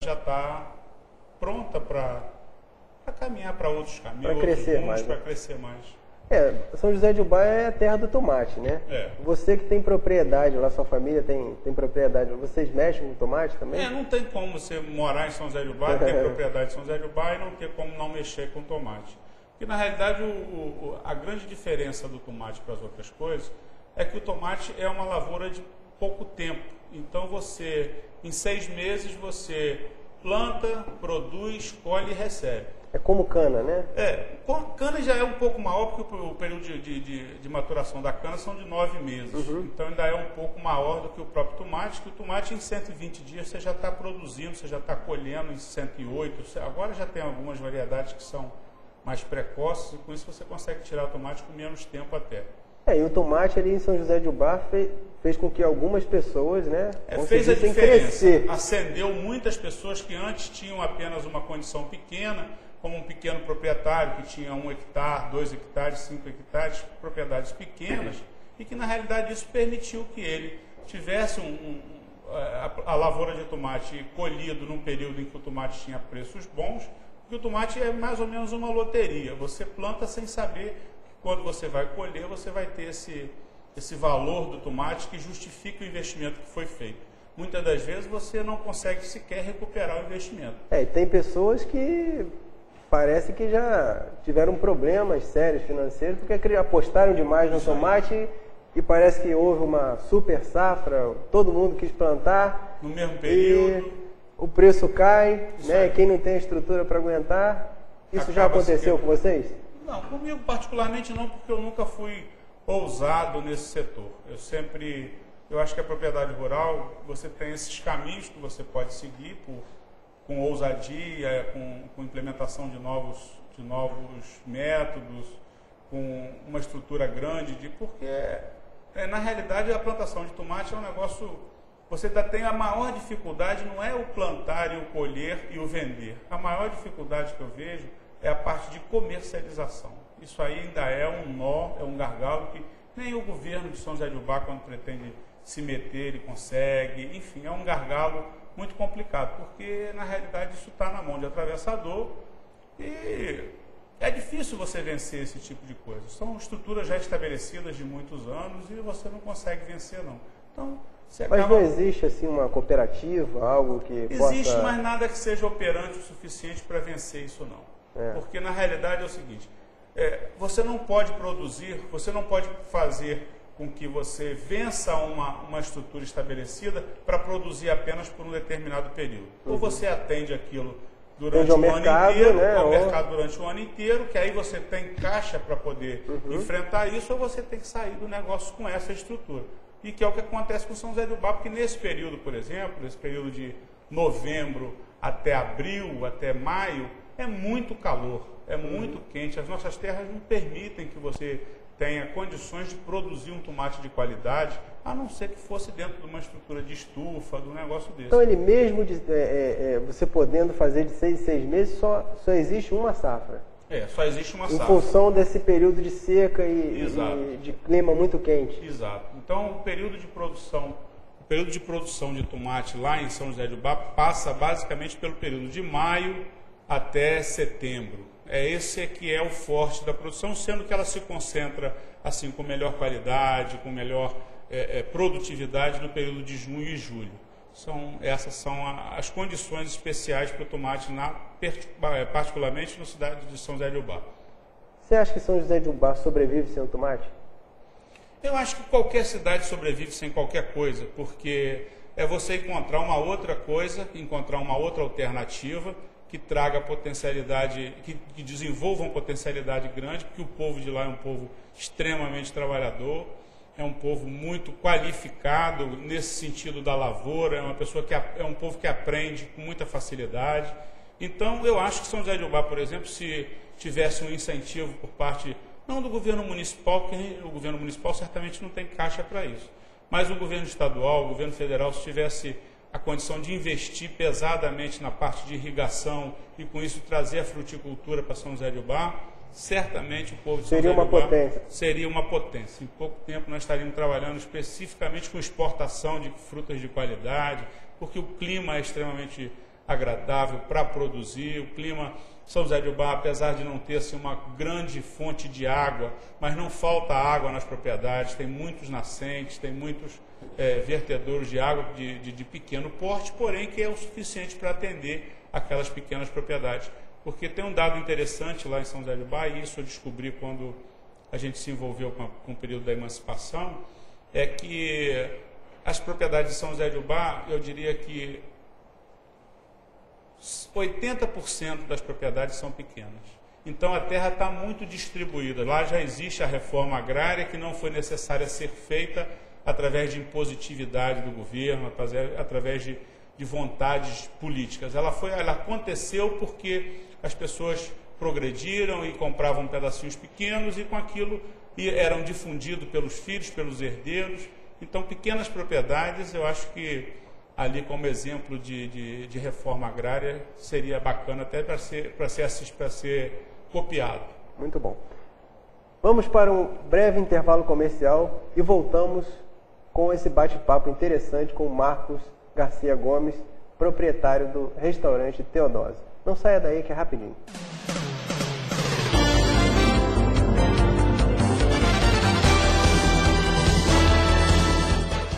já está pronta para caminhar para outros caminhos, para crescer mais. Para crescer mais. São José de Ubá é a terra do tomate, né? Você que tem propriedade lá, sua família tem propriedade, vocês mexem com tomate também? Não tem como você morar em São José de Ubá, ter propriedade em São José de Ubá e não ter como não mexer com tomate. Porque, na realidade, a grande diferença do tomate para as outras coisas é que o tomate é uma lavoura de pouco tempo. Então, em 6 meses, você planta, produz, colhe e recebe. É como cana, né? Cana já é um pouco maior, porque o período de maturação da cana são de 9 meses. Então, ainda é um pouco maior do que o próprio tomate, que o tomate em 120 dias você já está produzindo, você já está colhendo em 108. Agora já tem algumas variedades que são mais precoces, e com isso você consegue tirar o tomate com menos tempo até. E o tomate ali em São José de Ubá fez com que algumas pessoas, né, fez a diferença. Crescer. Acendeu muitas pessoas que antes tinham apenas uma condição pequena, como um pequeno proprietário que tinha 1 hectare, 2 hectares, 5 hectares, propriedades pequenas, e que na realidade isso permitiu que ele tivesse a lavoura de tomate colhido num período em que o tomate tinha preços bons, porque o tomate é mais ou menos uma loteria. Você planta sem saber que quando você vai colher, você vai ter esse valor do tomate que justifica o investimento que foi feito. Muitas das vezes você não consegue sequer recuperar o investimento. E tem pessoas que parece que já tiveram problemas sérios financeiros porque apostaram demais no tomate e parece que houve uma super safra, todo mundo quis plantar. No mesmo período. E o preço cai, né? Quem não tem estrutura para aguentar. Isso já aconteceu com vocês? Não, comigo particularmente não, porque eu nunca fui ousado nesse setor. Eu acho que a propriedade rural, você tem esses caminhos que você pode seguir com ousadia, com implementação de novos métodos, com uma estrutura grande, porque na realidade a plantação de tomate é um negócio, você tem a maior dificuldade, não é o plantar e o colher e o vender. A maior dificuldade que eu vejo é a parte de comercialização. Isso aí ainda é um nó, é um gargalo que nem o governo de São José de Ubá, quando pretende se meter, ele consegue. Enfim, é um gargalo muito complicado, porque na realidade isso está na mão de atravessador e é difícil você vencer esse tipo de coisa. São estruturas já estabelecidas de muitos anos e você não consegue vencer, não. Então, mas não existe assim uma cooperativa, algo que existe, mas nada que seja operante o suficiente para vencer isso, não. Porque na realidade é o seguinte, você não pode produzir, você não pode fazer com que você vença uma estrutura estabelecida para produzir apenas por um determinado período. Ou você atende aquilo durante o ano inteiro, ao mercado durante o ano inteiro, que aí você tem caixa para poder enfrentar isso, ou você tem que sair do negócio com essa estrutura. E que é o que acontece com São José de Ubá, porque nesse período, por exemplo, nesse período de novembro até abril, até maio, é muito calor, é muito quente. As nossas terras não permitem que você tenha condições de produzir um tomate de qualidade, a não ser que fosse dentro de uma estrutura de estufa, de um negócio desse. Então ele mesmo, você podendo fazer de 6 em 6 meses, só existe uma safra. Só existe uma safra. Em função desse período de seca e de clima muito quente. Exato. Então o período de produção de tomate lá em São José de Ubá passa basicamente pelo período de maio até setembro. Esse que é o forte da produção, sendo que ela se concentra assim com melhor qualidade, com melhor produtividade no período de junho e julho. Essas são as condições especiais para o tomate, particularmente na cidade de São José de Ubá. Você acha que São José de Ubá sobrevive sem o tomate? Eu acho que qualquer cidade sobrevive sem qualquer coisa, porque é você encontrar uma outra coisa, encontrar uma outra alternativa que traga potencialidade, que desenvolva uma potencialidade grande, porque o povo de lá é um povo extremamente trabalhador, é um povo muito qualificado nesse sentido da lavoura, é um povo que aprende com muita facilidade. Então, eu acho que São José de Ubá, por exemplo, se tivesse um incentivo por parte, não do governo municipal, porque o governo municipal certamente não tem caixa para isso, mas o governo estadual, o governo federal, se tivesse a condição de investir pesadamente na parte de irrigação e com isso trazer a fruticultura para São José de Ubá, certamente o povo de São José de Ubá seria uma potência. Em pouco tempo nós estaríamos trabalhando especificamente com exportação de frutas de qualidade, porque o clima é extremamente agradável para produzir. O clima São José de Ubá, apesar de não ter assim, uma grande fonte de água, mas não falta água nas propriedades, tem muitos nascentes, tem muitos vertedouros de água de pequeno porte, porém que é o suficiente para atender aquelas pequenas propriedades. Porque tem um dado interessante lá em São José de Ubá, e isso eu descobri quando a gente se envolveu com o período da emancipação, é que as propriedades de São José de Ubá, eu diria que 80% das propriedades são pequenas. Então a terra está muito distribuída. Lá já existe a reforma agrária que não foi necessária ser feita através de impositividade do governo, através de vontades políticas. Ela aconteceu porque as pessoas progrediram e compravam pedacinhos pequenos e com aquilo eram difundidos pelos filhos, pelos herdeiros. Então pequenas propriedades, eu acho que ali como exemplo de reforma agrária seria bacana até para ser copiado. Muito bom. Vamos para um breve intervalo comercial e voltamos com esse bate-papo interessante com o Marcos Garcia Gomes, proprietário do restaurante Teodósio. Não saia daí que é rapidinho.